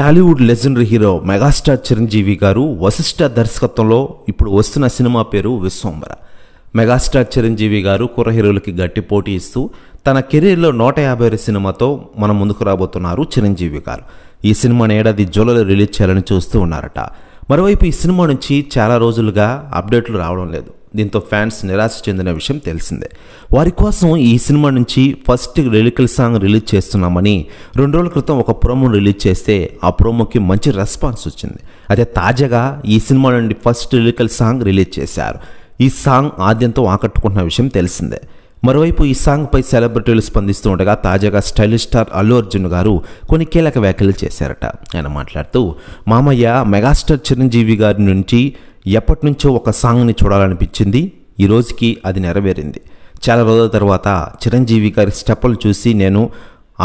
Tollywood legendary hero megastar Chiranjeevi గారు వశిష్ఠ దర్శకత్వంలో ఇప్పుడు వస్తున్న సినిమా పేరు విశ్వంబర. మెగాస్టార్ చిరంజీవి గారు కుర్ర హీరోలకి గట్టి పోటీ ఇస్తూ తన కెరీర్లో 156 సినిమాతో మన ముందుకు రాబోతున్నారు చిరంజీవి గారు. ఈ సినిమాని ఏడాది జూలైలో రిలీజ్ చేయాలని చూస్తూ ఉన్నారట. మరోవైపు ఈ సినిమా నుంచి చాలా రోజులుగా అప్డేట్లు రావడం లేదు. దీంతో ఫ్యాన్స్ నిరాశ చెందిన విషయం తెలిసిందే. వారి కోసం ఈ సినిమా నుంచి ఫస్ట్ లిరికల్ సాంగ్ రిలీజ్ చేస్తున్నామని 2 రోజుల క్రితం ఒక ప్రోమో రిలీజ్ చేస్తే ఆ ప్రోమోకి మంచి రెస్పాన్స్ వచ్చింది. అదే తాజాగా ఈ సినిమా నుండి ఫస్ట్ లిరికల్ సాంగ్ రిలీజ్ చేశారు. ఈ సాంగ్ ఆద్యంతో ఆకట్టుకుంటున్న విషయం తెలిసిందే. మరోవైపు ఈ సాంగ్పై సెలబ్రిటీలు స్పందిస్తూ ఉండగా తాజాగా స్టైలిష్ స్టార్ అల్లు అర్జున్ గారు కొన్ని కీలక వ్యాఖ్యలు చేశారట. ఆయన మాట్లాడుతూ, మామయ్య మెగాస్టార్ చిరంజీవి గారి నుంచి ఎప్పటి నుంచో ఒక సాంగ్ని చూడాలనిపించింది. ఈ రోజుకి అది నెరవేరింది. చాలా రోజుల తర్వాత చిరంజీవి గారి స్టెప్పులు చూసి నేను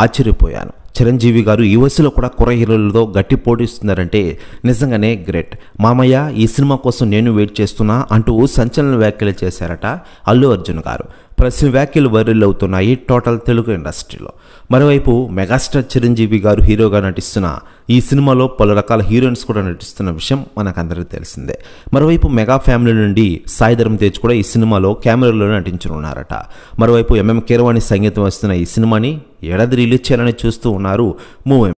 ఆశ్చర్యపోయాను. చిరంజీవి గారు ఈ వయసులో కూడా కుర్ర హీరోలతో గట్టి పోటీస్తున్నారంటే నిజంగానే గ్రేట్. మామయ్య ఈ సినిమా కోసం నేను వెయిట్ చేస్తున్నా అంటూ సంచలన వ్యాఖ్యలు చేశారట అల్లు అర్జున్ గారు. ప్రతి వ్యాఖ్యలు వైరల్ అవుతున్నాయి టోటల్ తెలుగు ఇండస్ట్రీలో. మరోవైపు మెగాస్టార్ చిరంజీవి గారు హీరోగా నటిస్తున్న ఈ సినిమాలో పలు రకాల హీరోయిన్స్ కూడా నటిస్తున్న విషయం మనకందరికీ తెలిసిందే. మరోవైపు మెగా ఫ్యామిలీ నుండి సాయి ధరమ్ తేజ్ కూడా ఈ సినిమాలో కెమెరాలో నటించనున్నారట. మరోవైపు ఎంఎం కీరవాణి సంగీతం వస్తున్న ఈ సినిమాని ఏడాది రిలీజ్ చేయాలని చూస్తూ ఉన్నారు మూవీ